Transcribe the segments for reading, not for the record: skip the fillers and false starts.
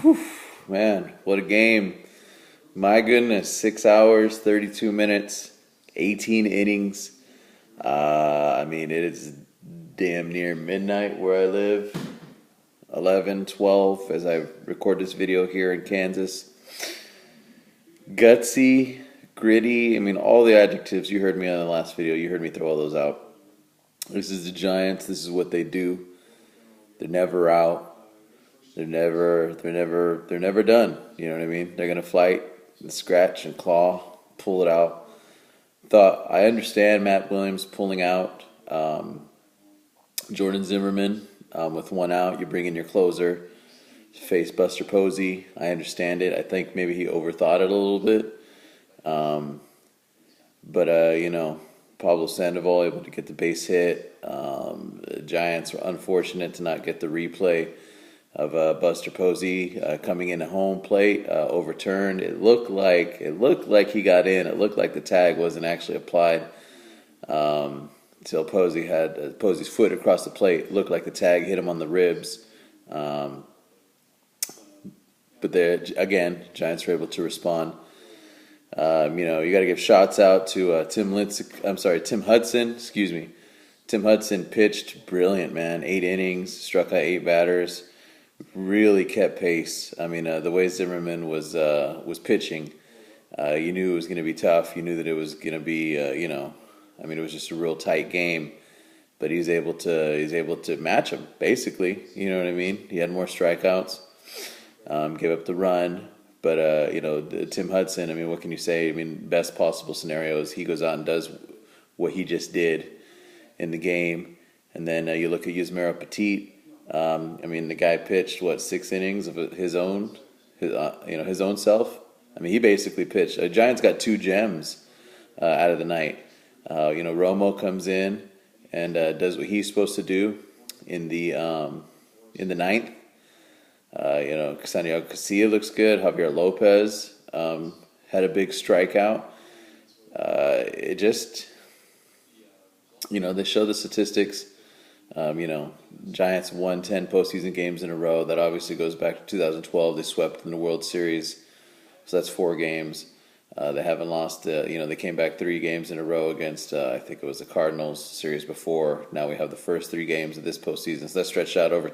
Whew, man, what a game. My goodness, 6 hours, 32 minutes, 18 innings. It is damn near midnight where I live. 11, 12 as I record this video here in Kansas. Gutsy, gritty. All the adjectives you heard me on the last video, you heard me throw all those out. This is the Giants. This is what they do. They're never out. They're never done. You know what I mean? They're gonna fight and scratch and claw, pull it out. I understand Matt Williams pulling out Jordan Zimmerman with one out. You bring in your closer to face Buster Posey. I understand it. I think maybe he overthought it a little bit. Pablo Sandoval able to get the base hit. The Giants were unfortunate to not get the replay of Buster Posey coming into home plate, overturned. It looked like he got in. It looked like the tag wasn't actually applied until Posey had Posey's foot across the plate. It looked like the tag hit him on the ribs. But there again, Giants were able to respond. You got to give shots out to Tim Hudson. Excuse me. Tim Hudson pitched brilliant, man. 8 innings, struck out 8 batters. Really kept pace. The way Zimmerman was pitching, you knew it was going to be tough. You knew that it was going to be, it was just a real tight game. But he's able to match him basically. You know what I mean? He had more strikeouts, gave up the run. But Tim Hudson. What can you say? Best possible scenario is he goes out and does what he just did in the game, and then you look at Yusmeiro Petit. The guy pitched 6 innings of his own self. He basically pitched. Giants got 2 gems out of the night. Romo comes in and does what he's supposed to do in the ninth. Santiago Casilla looks good. Javier Lopez had a big strikeout. They show the statistics. Giants won 10 postseason games in a row. That obviously goes back to 2012. They swept in the World Series, so that's 4 games. They haven't lost. They came back 3 games in a row against I think it was the Cardinals series before. Now we have the first 3 games of this postseason. So that stretched out over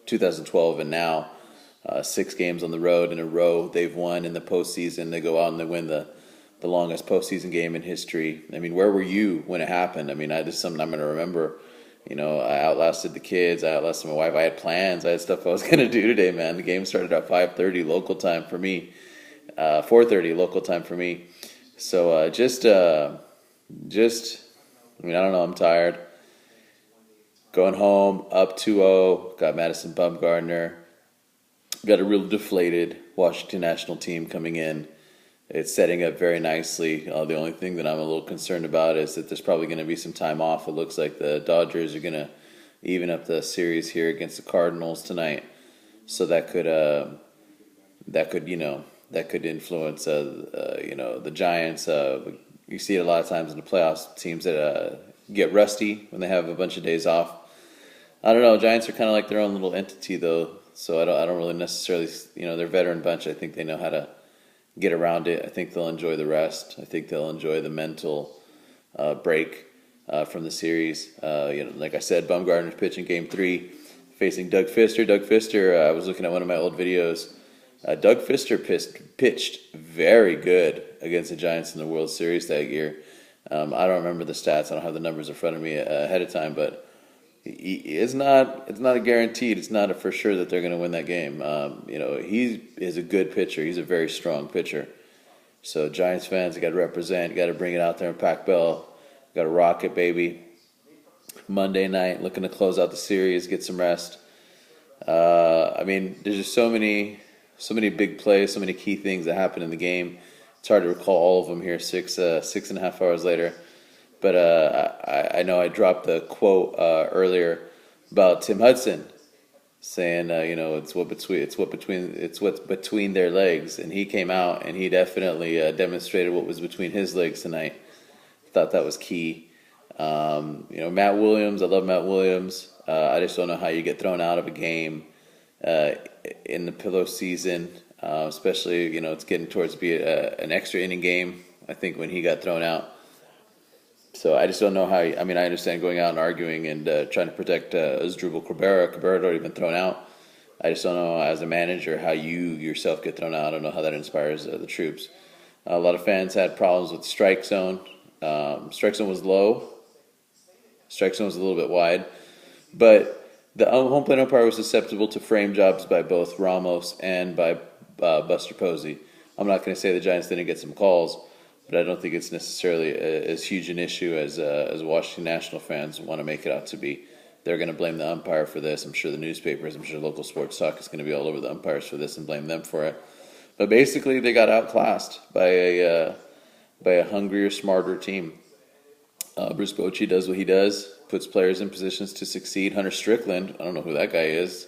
2012 and now 6 games on the road in a row they've won in the postseason. They go out and they win the longest postseason game in history. Where were you when it happened? This is something I'm going to remember. I outlasted the kids. I outlasted my wife. I had plans. I had stuff I was going to do today, man. The game started at 5:30 local time for me, 4:30 local time for me. So I don't know. I'm tired. Going home, up 2-0. Got Madison Bumgarner. Got a real deflated Washington national team coming in. It's setting up very nicely. The only thing that I'm a little concerned about is that there's probably going to be some time off. It looks like the Dodgers are going to even up the series here against the Cardinals tonight. So that could influence the Giants. You see it a lot of times in the playoffs. Teams that get rusty when they have a bunch of days off. I don't know. Giants are kind of like their own little entity though. So I don't really necessarily. They're a veteran bunch. I think they know how to get around it. I think they'll enjoy the rest. I think they'll enjoy the mental break from the series. Like I said, Bumgarner's pitching Game 3, facing Doug Fister. Doug Fister, I was looking at one of my old videos. Doug Fister pitched very good against the Giants in the World Series that year. I don't remember the stats. I don't have the numbers in front of me ahead of time, but it's not a guaranteed. It's not a for sure that they're going to win that game. He is a good pitcher. He's a very strong pitcher. So Giants fans, you got to represent. You got to bring it out there in Pac Bell. Got to rock it, baby. Monday night, looking to close out the series, get some rest. There's just so many big plays, so many key things that happen in the game. It's hard to recall all of them here 6.5 hours later. But I know I dropped the quote earlier about Tim Hudson saying, it's what's between their legs, and he came out and he definitely demonstrated what was between his legs tonight. Thought that was key. Matt Williams, I love Matt Williams. I just don't know how you get thrown out of a game uh, in the pillow season, especially, it's getting towards be an extra inning game. I think when he got thrown out. So I just don't know how. I mean, I understand going out and arguing and trying to protect Asdrubal Cabrera. Cabrera had already been thrown out. I just don't know, as a manager, how you yourself get thrown out. I don't know how that inspires the troops. A lot of fans had problems with strike zone. Strike zone was low. Strike zone was a little bit wide. But the home plate umpire was susceptible to frame jobs by both Ramos and by Buster Posey. I'm not going to say the Giants didn't get some calls, but I don't think it's necessarily as huge an issue as Washington National fans want to make it out to be. They're going to blame the umpire for this. I'm sure the newspapers, I'm sure local sports talk is going to be all over the umpires for this and blame them for it. But basically, they got outclassed by a hungrier, smarter team. Bruce Bochy does what he does, puts players in positions to succeed. Hunter Strickland, I don't know who that guy is,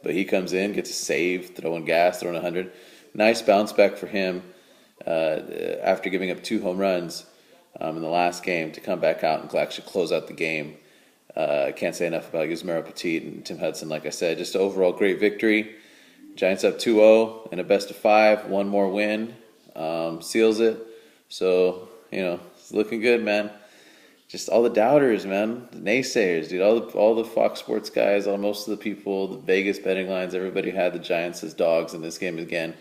but he comes in, gets a save, throwing gas, throwing 100. Nice bounce back for him after giving up 2 home runs in the last game to come back out and actually close out the game. I can't say enough about Yusmeiro Petit and Tim Hudson. Like I said, just overall great victory. Giants up 2-0 in a best of 5. One more win seals it. So, it's looking good, man. Just all the doubters, man, the naysayers, dude. All the Fox Sports guys, most of the people, the Vegas betting lines, everybody had the Giants as dogs in this game again.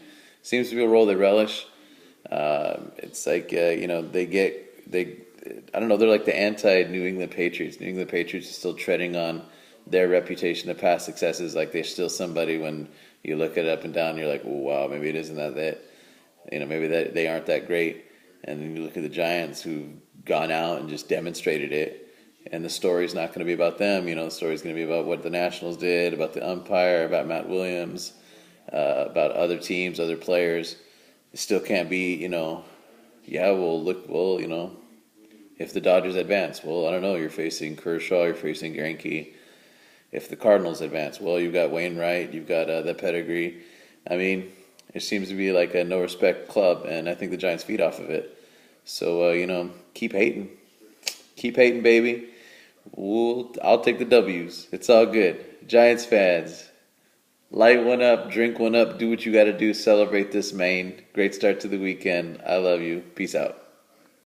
Seems to be a role they relish. It's like I don't know. They're like the anti-New England Patriots. New England Patriots are still treading on their reputation of past successes. Like they're still somebody when you look it up and down, you're like, oh, wow, maybe it isn't that. Maybe that they aren't that great. And then you look at the Giants who've gone out and just demonstrated it. And the story's not going to be about them. The story's going to be about what the Nationals did, about the umpire, about Matt Williams, about other teams, other players. It still can't be, if the Dodgers advance, well, I don't know, you're facing Kershaw, you're facing Greinke. If the Cardinals advance, well, you've got Wainwright, you've got that pedigree. I mean, it seems to be like a no-respect club, and I think the Giants feed off of it. So, keep hating. Keep hating, baby. I'll take the W's. It's all good. Giants fans, light one up, drink one up, do what you got to do, celebrate this, Maine. Great start to the weekend. I love you. Peace out.